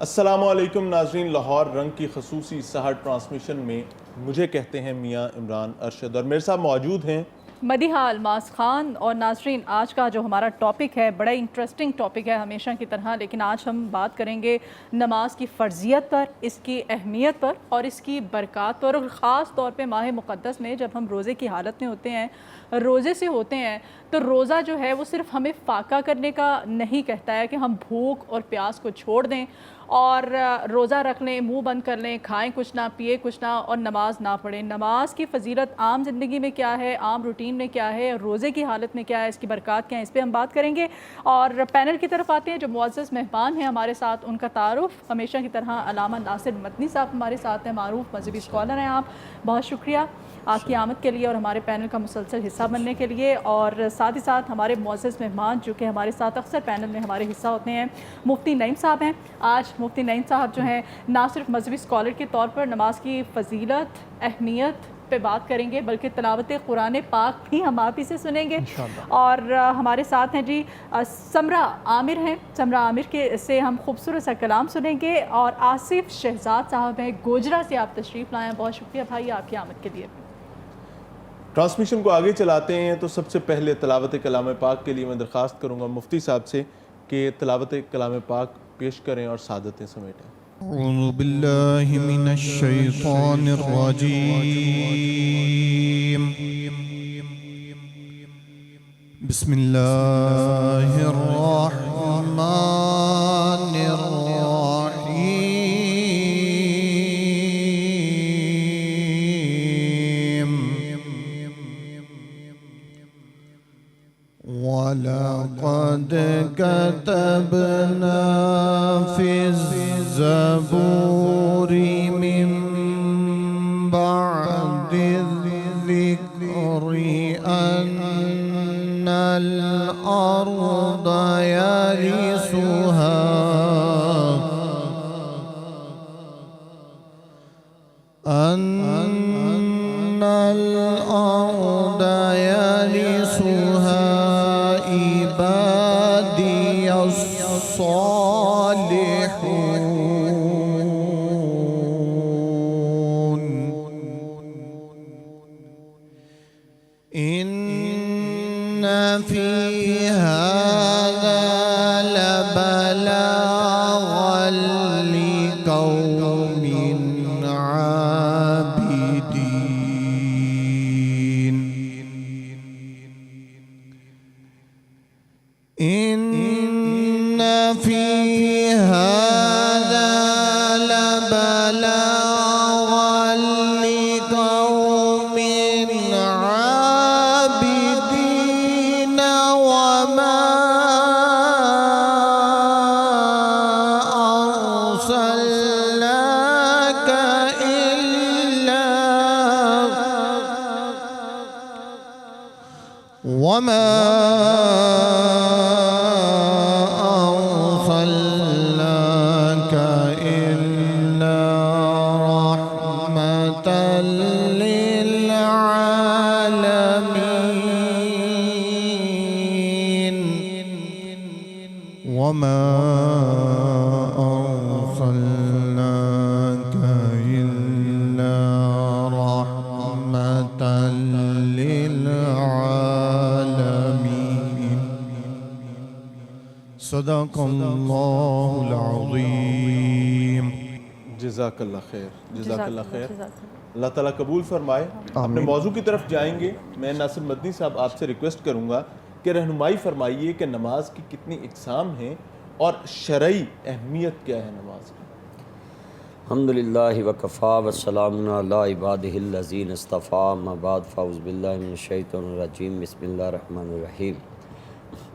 السلام علیکم ناظرین، لاہور رنگ کی خصوصی سحر ٹرانسمیشن میں مجھے کہتے ہیں میاں عمران ارشد، اور میرے ساتھ موجود ہیں مدیحہ الماس خان۔ اور ناظرین، آج کا جو ہمارا ٹاپک ہے بڑا انٹرسٹنگ ٹاپک ہے ہمیشہ کی طرح، لیکن آج ہم بات کریں گے نماز کی فرضیت پر، اس کی اہمیت پر اور اس کی برکات پر، اور خاص طور پہ ماہ مقدس میں جب ہم روزے کی حالت میں ہوتے ہیں، روزے سے ہوتے ہیں، تو روزہ جو ہے وہ صرف ہمیں فاقہ کرنے کا نہیں کہتا ہے کہ ہم بھوک اور پیاس کو چھوڑ دیں اور روزہ رکھ لیں، منہ بند کر لیں، کھائیں کچھ نہ، پیے کچھ نہ اور نماز نہ پڑھیں۔ نماز کی فضیلت عام زندگی میں کیا ہے، عام روٹین میں کیا ہے، روزے کی حالت میں کیا ہے، اس کی برکات کیا ہیں، اس پہ ہم بات کریں گے۔ اور پینل کی طرف آتے ہیں، جو معزز مہمان ہیں ہمارے ساتھ، ان کا تعارف ہمیشہ کی طرح علامہ ناصر مدنی صاحب ہمارے ساتھ ہیں، معروف مذہبی اسکالر ہیں آپ، بہت شکریہ آپ کی آمد کے لیے اور ہمارے پینل کا مسلسل حصہ بننے کے لیے۔ اور ساتھ ہی ساتھ ہمارے معزز مہمان جو کہ ہمارے ساتھ اکثر پینل میں ہمارے حصہ ہوتے ہیں، مفتی نعیم صاحب ہیں۔ آج مفتی نعیم صاحب جو ہیں نہ صرف مذہبی اسکالر کے طور پر نماز کی فضیلت، اہمیت پہ بات کریں گے، بلکہ تلاوت قرآن پاک بھی ہم آپ ہی سے سنیں گے۔ اور ہمارے ساتھ ہیں جی سمرہ عامر ہیں، سمرہ عامر کے سے ہم خوبصورت سا کلام سنیں گے، اور آصف شہزاد صاحب ہیں، گوجرا سے آپ تشریف لائے ہیں، بہت شکریہ بھائی آپ کی آمد کے لیے۔ ٹرانسمیشن کو آگے چلاتے ہیں تو سب سے پہلے تلاوت کلام پاک کے لیے میں درخواست کروں گا مفتی صاحب سے کہ تلاوت کلام پاک پیش کریں اور سعادتیں سمیٹیں۔ اعوذ باللہ من الشیطان الرجیم، بسم اللہ الرحمن الرحیم، وَلَقَدْ كَتَبْنَا فِي الزَّبُورِ مِن بَعْدِ الذِّكْرِ أَنَّ الْأَرْضَ يَرِثُهَا عبادي الصالحون، إن في هذا لبلاغا لقوم عابدين، إن في هذا لبلاغا لقوم عابدين، وما أرسلناك إلا رحمة للعالمين، وما أرسلناك إلا رحمة للعالمين، صدق اللہ العظیم۔ جزاک اللہ خیر، جزاک اللہ خیر، اللہ تعالیٰ قبول فرمائے۔ اپنے موضوع کی طرف جائیں گے۔ میں ناصر مدنی صاحب آپ سے ریکویسٹ کروں گا کہ رہنمائی فرمائیے کہ نماز کی کتنی اقسام ہیں اور شرعی اہمیت کیا ہے نماز کی؟ الحمدللہ وکفا والسلام علی عبادہ الذین اصطفیٰ، اما بعد فاعوذ باللہ من الشیطان الرجیم، بسم اللہ الرحمن الرحیم۔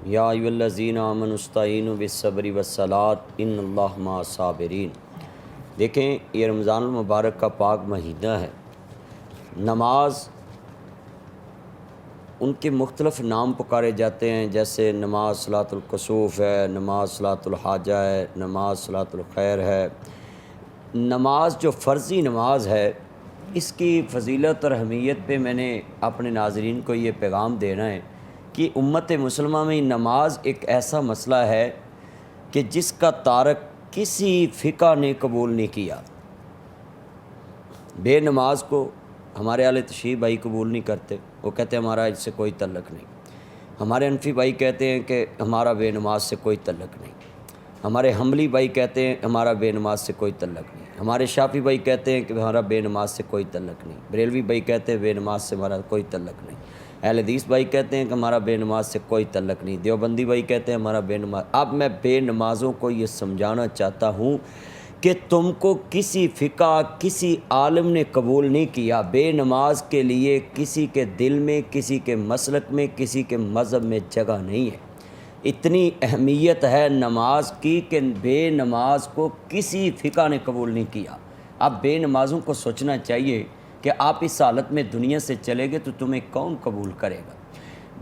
یا ایھا الذین آمنوا استعینوا بالصبر والصلاۃ ان اللہ مع الصابرین۔ دیکھیں، یہ رمضان المبارک کا پاک مہینہ ہے۔ نماز ان کے مختلف نام پکارے جاتے ہیں، جیسے نماز صلاۃ الکسوف ہے، نماز صلاۃ الحاجہ ہے، نماز صلاۃ الخیر ہے۔ نماز جو فرضی نماز ہے، اس کی فضیلت اور اہمیت پہ میں نے اپنے ناظرین کو یہ پیغام دینا ہے کہ امت مسلمہ میں نماز ایک ایسا مسئلہ ہے کہ جس کا تارک کسی فقہ نے قبول نہیں کیا۔ بے نماز کو ہمارے اہل تشیع بھائی قبول نہیں کرتے، وہ کہتے ہیں ہمارا اس سے کوئی تعلق نہیں۔ ہمارے حنفی بھائی کہتے ہیں کہ ہمارا بے نماز سے کوئی تعلق نہیں۔ ہمارے حنبلی بھائی کہتے ہیں ہمارا بے نماز سے کوئی تعلق نہیں۔ ہمارے شافعی بھائی کہتے ہیں کہ ہمارا بے نماز سے کوئی تعلق نہیں۔ بریلوی بھائی کہتے ہیں بے نماز سے ہمارا کوئی تعلق نہیں۔ اہل حدیث بھائی کہتے ہیں کہ ہمارا بے نماز سے کوئی تعلق نہیں۔ دیوبندی بھائی کہتے ہیں ہمارا بے نماز۔ اب میں بے نمازوں کو یہ سمجھانا چاہتا ہوں کہ تم کو کسی فقہ کسی عالم نے قبول نہیں کیا۔ بے نماز کے لیے کسی کے دل میں، کسی کے مسلک میں، کسی کے مذہب میں جگہ نہیں ہے۔ اتنی اہمیت ہے نماز کی کہ بے نماز کو کسی فقہ نے قبول نہیں کیا۔ اب بے نمازوں کو سوچنا چاہیے کہ آپ اس حالت میں دنیا سے چلے گئے تو تمہیں کون قبول کرے گا۔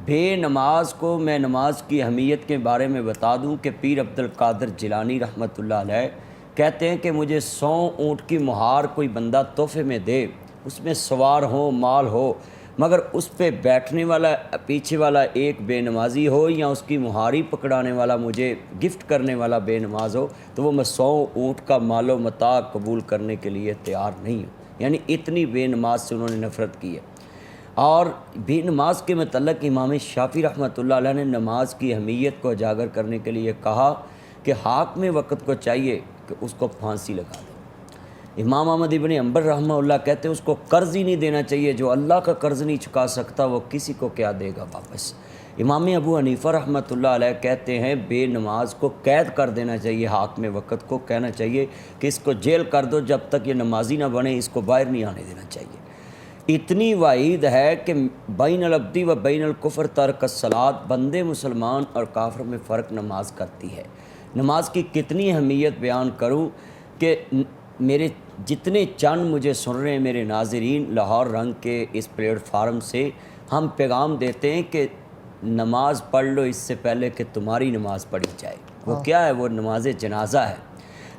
بے نماز کو میں نماز کی اہمیت کے بارے میں بتا دوں کہ پیر عبد القادر جیلانی رحمۃ اللہ علیہ کہتے ہیں کہ مجھے 100 اونٹ کی مہار کوئی بندہ تحفے میں دے، اس میں سوار ہو، مال ہو، مگر اس پہ بیٹھنے والا پیچھے والا ایک بے نمازی ہو یا اس کی مہاری پکڑانے والا مجھے گفٹ کرنے والا بے نماز ہو تو وہ میں 100 اونٹ کا مال و متاع قبول کرنے کے لیے تیار نہیں ہوں۔ یعنی اتنی بے نماز سے انہوں نے نفرت کی ہے۔ اور بے نماز کے متعلق امام شافعی رحمۃ اللہ علیہ نے نماز کی اہمیت کو اجاگر کرنے کے لیے کہا کہ حاکم وقت کو چاہیے کہ اس کو پھانسی لگا دے۔ امام احمد ابن حنبل رحمہ اللہ کہتے ہیں اس کو قرض ہی نہیں دینا چاہیے، جو اللہ کا قرض نہیں چکا سکتا وہ کسی کو کیا دے گا واپس۔ امام ابو حنیفہ رحمۃ اللہ علیہ کہتے ہیں بے نماز کو قید کر دینا چاہیے، حاکم وقت کو کہنا چاہیے کہ اس کو جیل کر دو، جب تک یہ نمازی نہ بنے اس کو باہر نہیں آنے دینا چاہیے۔ اتنی وعید ہے کہ بین العبد و بین الکفر ترک الصلاۃ، بندے مسلمان اور کافر میں فرق نماز کرتی ہے۔ نماز کی کتنی اہمیت بیان کروں کہ میرے جتنے چند مجھے سن رہے ہیں میرے ناظرین، لاہور رنگ کے اس پلیٹ فارم سے ہم پیغام دیتے ہیں کہ نماز پڑھ لو اس سے پہلے کہ تمہاری نماز پڑھی جائے۔ وہ کیا ہے؟ وہ نماز جنازہ ہے۔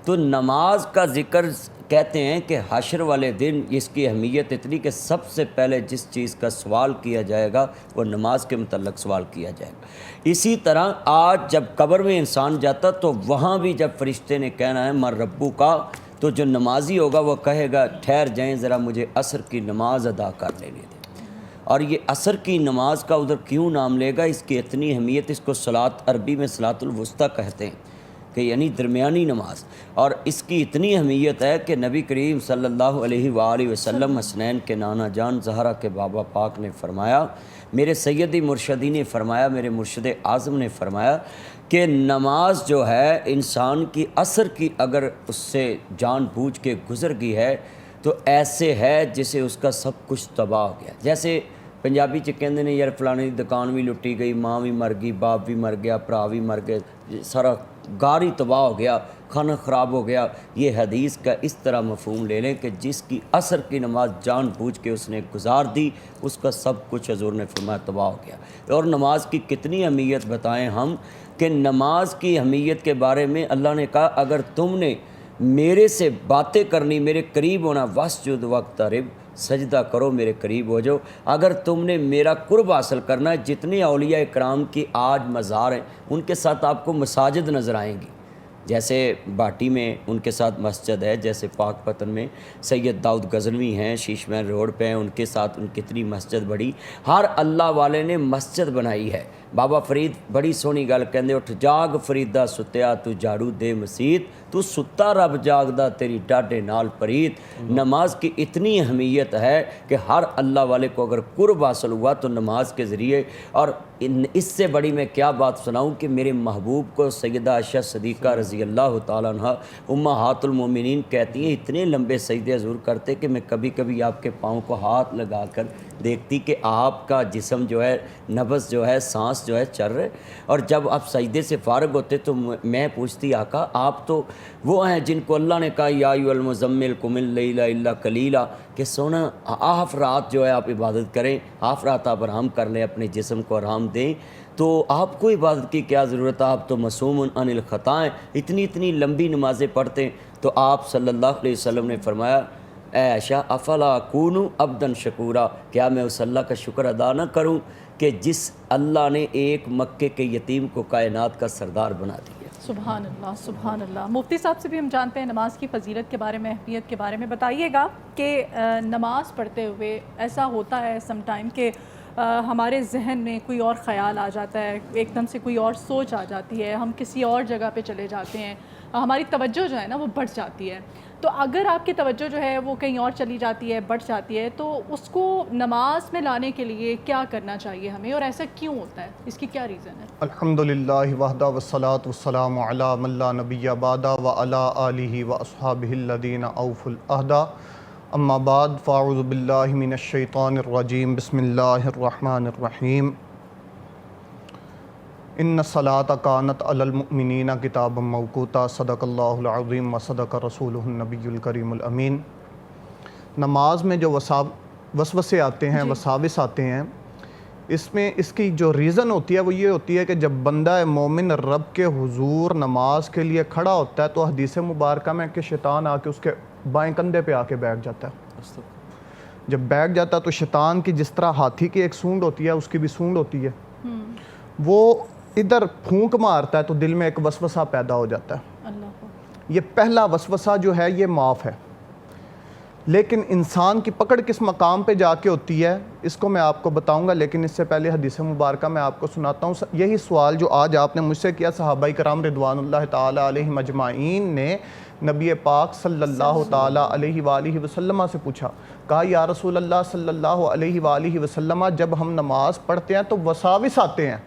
تو نماز کا ذکر کہتے ہیں کہ حشر والے دن اس کی اہمیت اتنی کہ سب سے پہلے جس چیز کا سوال کیا جائے گا وہ نماز کے متعلق سوال کیا جائے گا۔ اسی طرح آج جب قبر میں انسان جاتا تو وہاں بھی جب فرشتے نے کہنا ہے من ربو کا، تو جو نمازی ہوگا وہ کہے گا ٹھہر جائیں ذرا مجھے عصر کی نماز ادا کر لینے دیں۔ اور یہ عصر کی نماز کا ادھر کیوں نام لے گا؟ اس کی اتنی اہمیت، اس کو صلاۃ عربی میں صلاۃ الوسطیٰ کہتے ہیں کہ یعنی درمیانی نماز، اور اس کی اتنی اہمیت ہے کہ نبی کریم صلی اللہ علیہ وآلہ وسلم حسنین کے نانا جان زہرا کے بابا پاک نے فرمایا، میرے سیدی مرشدی نے فرمایا، میرے مرشد اعظم نے فرمایا کہ نماز جو ہے انسان کی عصر کی اگر اس سے جان بوجھ کے گزر گئی ہے تو ایسے ہے جسے اس کا سب کچھ تباہ ہو گیا۔ جیسے پنجابی چ کہندے نے یار فلانے دی دکان بھی لٹی گئی، ماں بھی مر گئی، باپ بھی مر گیا، بھرا بھی مر گئے، سارا گھر ہی تباہ ہو گیا، کھانا خراب ہو گیا۔ یہ حدیث کا اس طرح مفہوم لے لیں کہ جس کی عصر کی نماز جان بوجھ کے اس نے گزار دی اس کا سب کچھ حضور نے فرمایا تباہ ہو گیا۔ اور نماز کی کتنی اہمیت بتائیں ہم کہ نماز کی اہمیت کے بارے میں اللہ نے کہا اگر تم نے میرے سے باتیں کرنی، میرے قریب ہونا، واسجد واقترب، سجدہ کرو میرے قریب ہو جاؤ۔ اگر تم نے میرا قرب حاصل کرنا ہے، جتنے اولیاء اکرام کی آج مزار ہیں ان کے ساتھ آپ کو مساجد نظر آئیں گی، جیسے باٹی میں ان کے ساتھ مسجد ہے، جیسے پاک پتن میں سید داؤد غزنوی ہیں، شیش محل روڈ پہ ہیں، ان کے ساتھ ان کتنی مسجد بڑی، ہر اللہ والے نے مسجد بنائی ہے۔ بابا فرید بڑی سونی گل کہندے اٹھ جاگ فریدا ستیا تو جھاڑو دے مسیت، تو ستا رب جاگدا تیری ڈاڈے نال پریت۔ نماز کی اتنی اہمیت ہے کہ ہر اللہ والے کو اگر قرب حاصل ہوا تو نماز کے ذریعے، اور اس سے بڑی میں کیا بات سناؤں کہ میرے محبوب کو سیدہ عائشہ صدیقہ رضی اللہ تعالیٰ عنہ امہات المومنین کہتی ہیں اتنے لمبے سجدے حضور کرتے کہ میں کبھی کبھی آپ کے پاؤں کو ہاتھ لگا کر دیکھتی کہ آپ کا جسم جو ہے، نفس جو ہے، سانس جو ہے چل رہے، اور جب آپ سجدے سے فارغ ہوتے تو میں پوچھتی آقا آپ تو وہ ہیں جن کو اللہ نے کہا یا ایھا المزمل قم اللیل الا قلیلا، کہ سونا آف رات جو ہے آپ عبادت کریں، آف رات آپ آرام کر لیں، اپنے جسم کو آرام دیں، تو آپ کو عبادت کی کیا ضرورت ہے؟ آپ تو معصوم عن الخطا ہیں، اتنی لمبی نمازیں پڑھتے ہیں۔ تو آپ صلی اللہ علیہ وسلم نے فرمایا اے عائشہ افلا اکون عبدا شکورا، کیا میں اس اللہ کا شکر ادا نہ کروں کہ جس اللہ نے ایک مکے کے یتیم کو کائنات کا سردار بنا دیا۔ सुभान अल्लाह, सुभान अल्लाह। मुफ्ती साहब से भी हम जानते हैं नमाज की फ़जीलत के बारे में, अहमियत के बारे में। बताइएगा कि नमाज़ पढ़ते हुए ऐसा होता है सम टाइम कि हमारे जहन में कोई और ख़याल आ जाता है, एकदम से कोई और सोच आ जाती है, हम किसी और जगह पे चले जाते हैं, हमारी तवज्जो जो है ना वो बढ़ जाती है। तो अगर आपकी तवज्जो जो है वो कहीं और चली जाती है, बढ़ जाती है, तो उसको नमाज में लाने के लिए क्या करना चाहिए हमें, और ऐसा क्यों होता है, इसकी क्या रीज़न है? अल्हम्दुलिल्लाहि वहदा वस्सलातु वस्सलामु अला मन ला नबिय्य बादा व अला आलिहि व अस्हाबिहिल लदीना औफुल अहदा अम्मा बाद फ़अऊज़ु बिल्लाहि मिनश शैतानिर रजीम बिस्मिल्लाहिर रहमानिर रहीम इन्न सलात कानत अलल मुमिनीना किताबम मौक़ूता सदक़ल्लाहुल अज़ीम व सदक़ रसूलुहुन नबियुल करीमुल अमीन। नमाज में जो वसवसे आते हैं, वसाविस आते हैं, इसमें इसकी जो रीज़न होती है वो ये होती है कि जब बंदा मोमिन रब के हुजूर नमाज के लिए खड़ा होता है तो हदीस मुबारक में कि शैतान आके उसके बाएं कंधे पे आके बैठ जाता है। जब बैठ जाता है तो शैतान की जिस तरह हाथी की एक सूंड होती है उसकी भी सूंड होती है, वो इधर फूंक मारता है तो दिल में एक वसवसा पैदा हो जाता है। ये पहला वसवसा जो है ये माफ़ है, लेकिन इंसान की पकड़ किस मकाम पे जाके होती है इसको मैं आपको बताऊंगा, लेकिन इससे पहले हदीस मुबारक मैं आपको सुनाता हूँ। यही सवाल जो आज आपने मुझसे किया सहाबाई कराम रिदवानुल्लाह ताला अलैहिम अजमाइन ने नबी पाक सल्लल्लाहु ताला अलैहि वालिहि वसल्लम से पूछा, कहा या रसूल अल्लाह सल्लल्लाहु अलैहि वालिहि वसल्लम, जब हम नमाज़ पढ़ते हैं तो वसाविस आते हैं,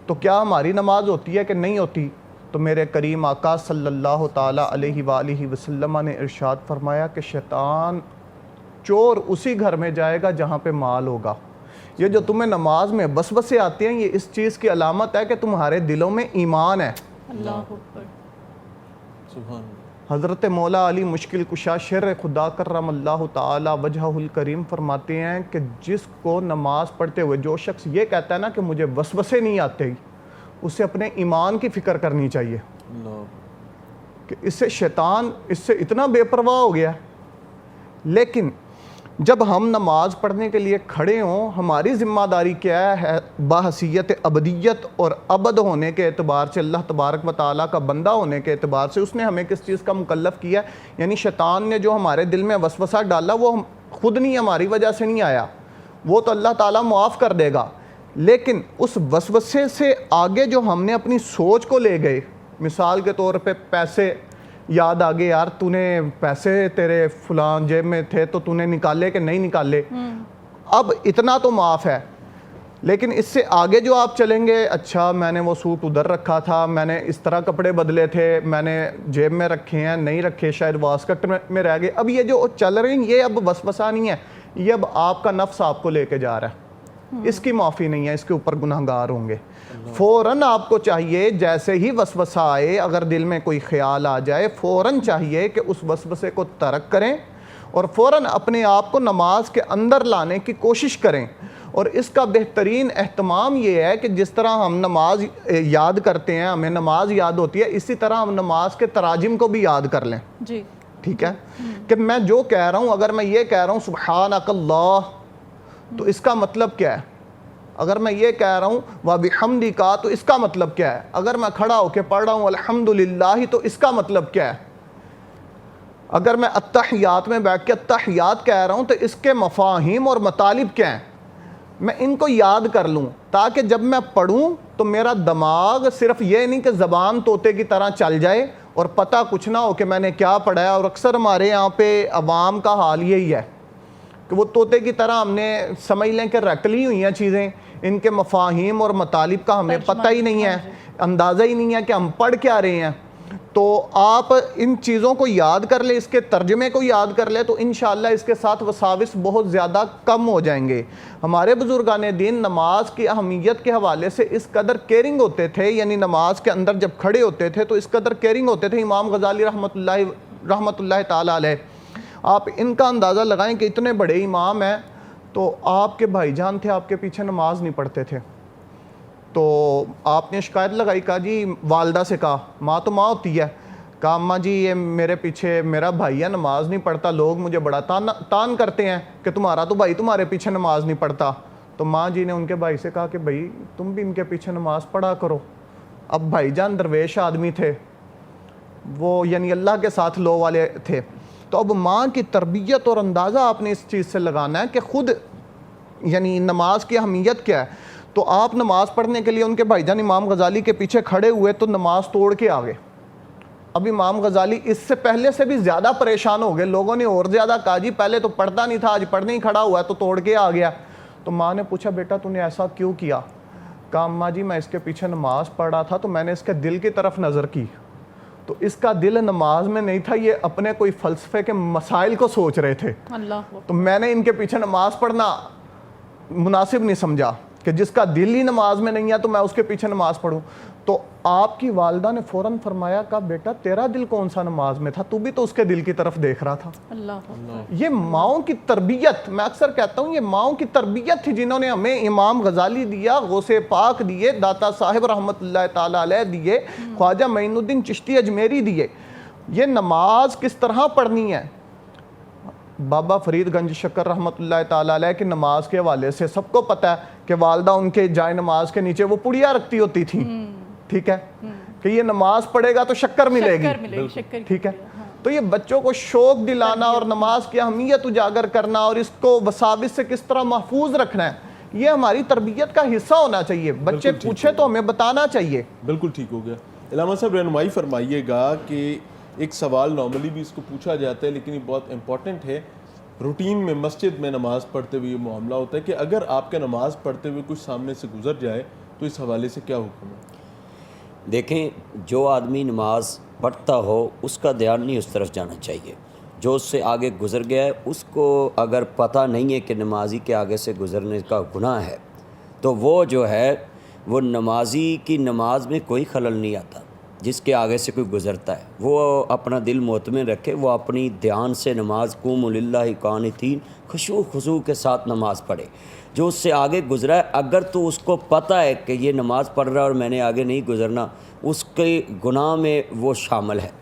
तो क्या हमारी नमाज होती है कि नहीं होती? तो मेरे करीम आका सल्लल्लाहु ताला अलैहि वालिहि वसल्लम ने इरशाद फरमाया कि शैतान चोर उसी घर में जाएगा जहाँ पे माल होगा। ये जो तुम्हें नमाज में वसवसे आते हैं ये इस चीज़ की अलामत है कि तुम्हारे दिलों में ईमान है। अल्लाह अकबर। सुभान हज़रत मौला अली मुश्किल कुशा शेर खुदा करमल्लाहु ताला वजहुल करीम फरमाते हैं कि जिसको नमाज पढ़ते हुए जो शख्स ये कहता है ना कि मुझे वसवसे नहीं आते, उसे अपने ईमान की फ़िक्र करनी चाहिए कि इससे शैतान इससे इतना बेपरवाह हो गया। लेकिन जब हम नमाज पढ़ने के लिए खड़े हों, हमारी ज़िम्मेदारी क्या है? बाहसीयत अबदियत और अबद होने के एतबार से, अल्लाह तबारक व तआला का बंदा होने के एतबार से उसने हमें किस चीज़ का मुकल्लफ़ किया है। यानी शैतान ने जो हमारे दिल में वसवसा डाला वो खुद नहीं, हमारी वजह से नहीं आया, वो तो अल्लाह ताला मुआफ़ कर देगा। लेकिन उस वसवसे से आगे जो हमने अपनी सोच को ले गए, मिसाल के तौर पे पैसे याद आ गए, यार तूने पैसे तेरे फलां जेब में थे तो तूने निकाले कि नहीं निकाले, अब इतना तो माफ़ है। लेकिन इससे आगे जो आप चलेंगे, अच्छा मैंने वो सूट उधर रखा था, मैंने इस तरह कपड़े बदले थे, मैंने जेब में रखे हैं, नहीं रखे, शायद वास्कट में रह गए, अब ये जो चल रहे हैं ये अब वसवसा नहीं है, ये अब आपका नफ्स आपको लेके जा रहा है, इसकी माफ़ी नहीं है, इसके ऊपर गुनहगार होंगे। फ़ौरन आपको चाहिए जैसे ही वसवसा आए, अगर दिल में कोई ख्याल आ जाए, फ़ौरन चाहिए कि उस वसवसे को तर्क करें और फ़ौरन अपने आप को नमाज के अंदर लाने की कोशिश करें। और इसका बेहतरीन एहतमाम ये है कि जिस तरह हम नमाज याद करते हैं, हमें नमाज याद होती है, इसी तरह हम नमाज के तराजिम को भी याद कर लें जी। ठीक है कि मैं जो कह रहा हूँ, अगर मैं ये कह रहा हूँ सुब्हानकल्लाह, तो इसका मतलब क्या है? अगर मैं ये कह रहा हूँ व बिहम्दी का, तो इसका मतलब क्या है? अगर मैं खड़ा होकर पढ़ रहा हूँ अल्हम्दुलिल्लाह, तो इसका मतलब क्या है? अगर मैं अत्तहियात में बैठ के अत्तहियात कह रहा हूँ तो इसके मफाहिम और मतालिब क्या हैं, मैं इनको याद कर लूँ, ताकि जब मैं पढ़ूँ तो मेरा दिमाग सिर्फ ये नहीं कि ज़बान तोते की तरह चल जाए और पता कुछ ना हो कि मैंने क्या पढ़ा है। और अक्सर हमारे यहाँ पे अवाम का हाल यही है कि वो तोते की तरह हमने समझ लें कि रट ली हुई हैं चीज़ें, इनके मफाहिम और मतालिब का हमें पता ही नहीं है, अंदाज़ा ही नहीं है कि हम पढ़ क्या रहे हैं। तो आप इन चीज़ों को याद कर ले, इसके तर्जमे को याद कर ले, तो इंशाअल्लाह इसके साथ वसाविस बहुत ज़्यादा कम हो जाएंगे। हमारे बुजुर्गान दीन नमाज की अहमियत के हवाले से इस कदर केयरिंग होते थे, यानी नमाज के अंदर जब खड़े होते थे तो इस कदर केयरिंग होते थे। इमाम गज़ाली रहमतुल्लाह ताला अलैह, आप इनका अंदाज़ा लगाएं कि इतने बड़े इमाम हैं, तो आपके भाईजान थे, आपके पीछे नमाज नहीं पढ़ते थे, तो आपने शिकायत लगाई, कहा जी वालदा से कहा, माँ तो माँ होती है, कहा अम्मा जी ये मेरे पीछे मेरा भाई है, नमाज नहीं पढ़ता, लोग मुझे बड़ा तान करते हैं कि तुम्हारा तो भाई तुम्हारे पीछे नमाज नहीं पढ़ता। तो माँ जी ने उनके भाई से कहा कि भाई तुम भी इनके पीछे नमाज पढ़ा करो। اب भाईजान दरवेश आदमी थे, वो यानी अल्लाह के साथ लो वाले थे। तो अब माँ की तरबियत और अंदाज़ा आपने इस चीज़ से लगाना है कि ख़ुद यानी नमाज की अहमियत क्या है। तो आप नमाज़ पढ़ने के लिए उनके भाईजान इमाम गज़ाली के पीछे खड़े हुए तो नमाज तोड़ के आ गए। अब इमाम गज़ाली इससे पहले से भी ज़्यादा परेशान हो गए, लोगों ने और ज़्यादा कहा जी पहले तो पढ़ता नहीं था, आज पढ़ने ही खड़ा हुआ है तो तोड़ के आ गया। तो माँ ने पूछा बेटा तूने ऐसा क्यों किया? कहा अम्मा जी मैं इसके पीछे नमाज पढ़ रहा था तो मैंने इसके दिल की तरफ नज़र की, तो इसका दिल नमाज में नहीं था, ये अपने कोई फ़लसफ़े के मसाइल को सोच रहे थे। अल्लाह। तो मैंने इनके पीछे नमाज पढ़ना मुनासिब नहीं समझा कि जिसका दिल ही नमाज में नहीं है तो मैं उसके पीछे नमाज पढ़ूं। तो आपकी वालदा ने फ़ौरन फरमाया कहा बेटा तेरा दिल कौन सा नमाज में था, तू भी तो उसके दिल की तरफ देख रहा था। अल्लाह। ये माओं की तरबियत, मैं अक्सर कहता हूँ ये माओं की तरबियत थी जिन्होंने हमें इमाम गज़ाली दिया, गौसे पाक दिए, दाता साहिब रहमतुल्लाह ताला अलैह दिए, ख्वाजा मोइनुद्दीन चिश्ती अजमेरी दिए। ये नमाज किस तरह पढ़नी है, बाबा फरीद गंज शक्कर रहमतुल्लाह ताला अलैह की नमाज के हवाले से सबको पता है कि वालदा उनके जाए नमाज के नीचे वो पुड़िया रखती होती थी, ठीक है, कि ये नमाज पढ़ेगा तो शक्कर मिलेगी, ठीक है। तो ये बच्चों को शौक दिलाना और नमाज की अहमियत उजागर करना और इसको वसाविस से किस तरह महफूज रखना है, ये हमारी तरबियत का हिस्सा होना चाहिए। बच्चे पूछे तो हमें बताना चाहिए। बिल्कुल ठीक हो गया। इलामा साहब रहनुमाई फरमाइएगा कि एक सवाल नॉर्मली भी इसको पूछा जाता है लेकिन ये बहुत इंपॉर्टेंट है, रूटीन में मस्जिद में नमाज़ पढ़ते हुए ये मामला होता है कि अगर आपके नमाज़ पढ़ते हुए कुछ सामने से गुजर जाए तो इस हवाले से क्या हुक्म है? देखें, जो आदमी नमाज पढ़ता हो उसका ध्यान नहीं उस तरफ जाना चाहिए। जो उससे आगे गुजर गया है उसको अगर पता नहीं है कि नमाजी के आगे से गुजरने का गुनाह है तो वो जो है वो नमाजी की नमाज में कोई खलल नहीं आता। जिसके आगे से कोई गुज़रता है वो अपना दिल मोतमिन रखे, वो अपनी ध्यान से नमाज क़ूमू लिल्लाहि क़ानितीन खुशू खुशू के साथ नमाज़ पढ़े। जो उससे आगे गुज़रा है अगर तो उसको पता है कि ये नमाज़ पढ़ रहा है और मैंने आगे नहीं गुज़रना, उसके गुनाह में वो शामिल है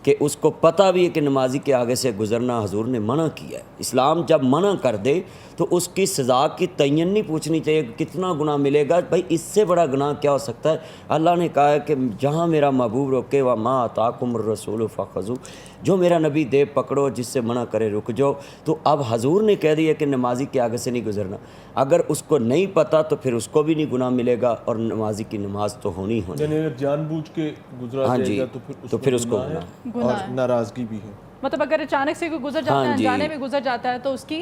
कि उसको पता भी है कि नमाजी के आगे से गुज़रना हुज़ूर ने मना किया है। इस्लाम जब मना कर दे तो उसकी सज़ा की तयन नहीं पूछनी चाहिए कि कितना गुनाह मिलेगा, भाई इससे बड़ा गुनाह क्या हो सकता है। अल्लाह ने कहा है कि जहाँ मेरा महबूब रोके व मा अताकुम रसूल फ़ख़ुज़ू, जो मेरा नबी दे पकड़ो, जिससे मना करे रुक जाओ। तो अब हुज़ूर ने कह दिया कि नमाजी के आगे से नहीं गुजरना। अगर उसको नहीं पता तो फिर उसको भी नहीं गुनाह मिलेगा और नमाजी की नमाज तो होनी होनी। यानी अगर जानबूझ के गुजरा हाँ जी, जाएगा तो फिर उसको गुनाह और नाराज़गी भी है। मतलब अगर अचानक से कोई गुजर जाता है, अनजाने में गुजर जाता है तो उसकी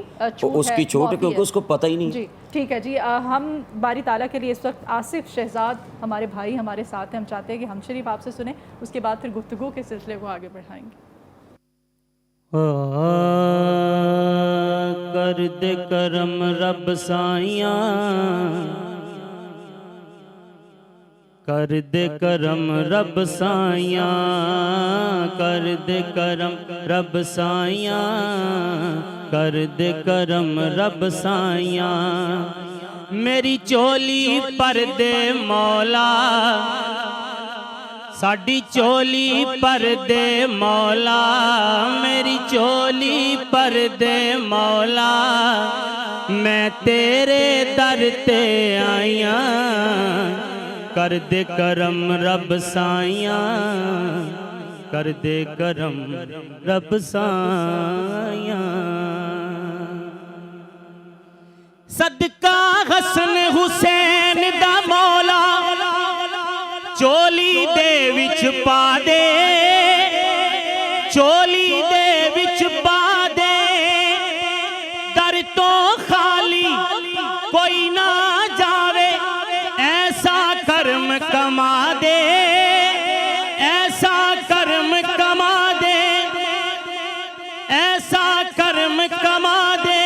छूट है क्योंकि उसको पता ही नहीं। जी ठीक है जी। हम बारी ताला के लिए इस वक्त आसिफ शहजाद हमारे भाई हमारे साथ हैं, हम चाहते हैं कि हम शरीफ आपसे सुने, उसके बाद फिर गुफ्तगू के सिलसिले को आगे बढ़ाएंगे। कर दे करम रब साइयां, कर दे करम रब साइयां, कर दे करम रब साइयां, कर दे करम रब साइयां। मेरी चोली पर दे मौला, साडी चोली पर दे मौला, मेरी चोली पर दे मौला, मैं तेरे दर ते आइयां। कर दे करम रब साइयां, कर दे करम रब साइयां। सदका हसन हुसैन दा मौला, चोली दे विच पा दे, चोली दे विच पा दे, दर तो खाली कोई ना जावे, ऐसा कर्म कमा दे, ऐसा कर्म कमा दे, ऐसा कर्म कमा दे।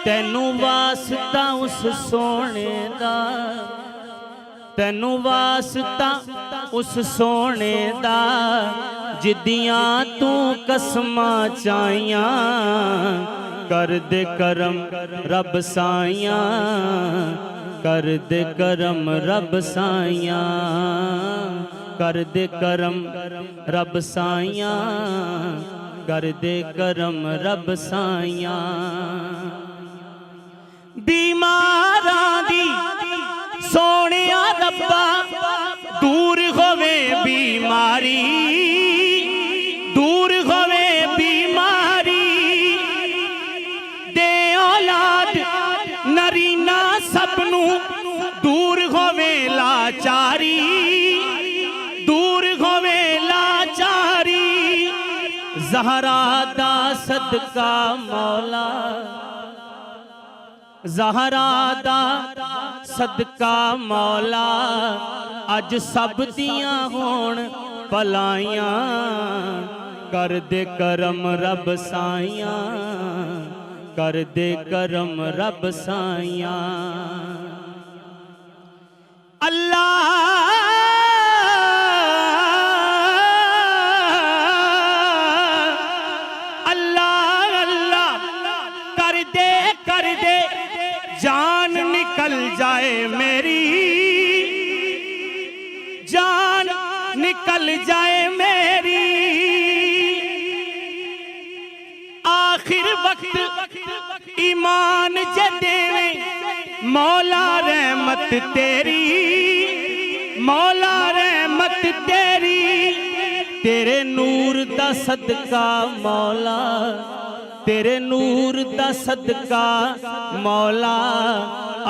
तैनू वास्ता उस सोने दा, तैनू वास्ता उस सोने दा, जिदियां तू कसमां चाइयां। कर दे करम रब साइयां, कर दे करम रब साइयां, कर दे करम रब साइयां, कर दे करम रब साइयां। बीमारां दी सोनिया रब्बा दूर मारी दूर होवे बीमारी दे औलाद नरीना सबनू दूर होवे लाचारी दूर होवे लाचारी ज़हरा दा सदका मौला ज़हरा दा सदका मौला अज सब दियां होण भलाइयां कर दे करम रब साइयां कर दे करम रब साइयां अल्लाह अल्लाह अल्लाह कर दे जान निकल जाए मेरी जान निकल जाए मेरी आखिर वक्त ईमान जे देवे मौला रहमत तेरी मौला रहमत तेरी तेरे नूर दा सदका मौला तेरे नूर दा सदका मौला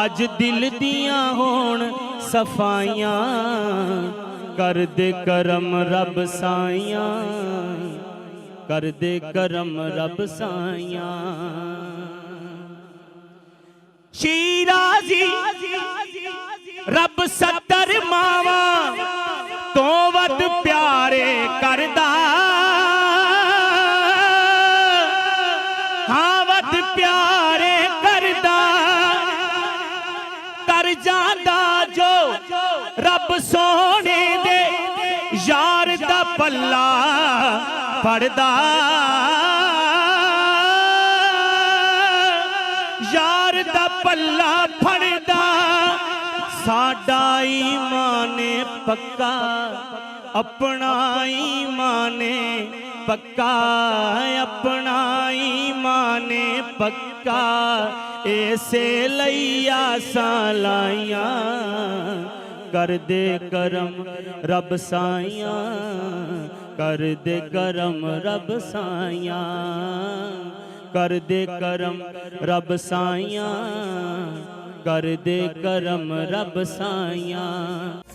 अज दिल दियां होण सफाइयां कर दे करम रब साइयां कर दे करम रब साइयां शीराजी रब 70 मावा तो वध प्यारे करदा हाँ वध प्यारे करदा कर जांदा जो रब सोने दे यार दा पल्ला फड़दा यार दा पल्ला फड़दा साडा ईमान पक्का अपना ईमान पक्का अपना ईमान पक्का ऐसे लैया सालाइयां कर दे करम रब साइयां कर दे करम रब साइयां कर दे करम रब साइयां कर दे करम रब साइयां।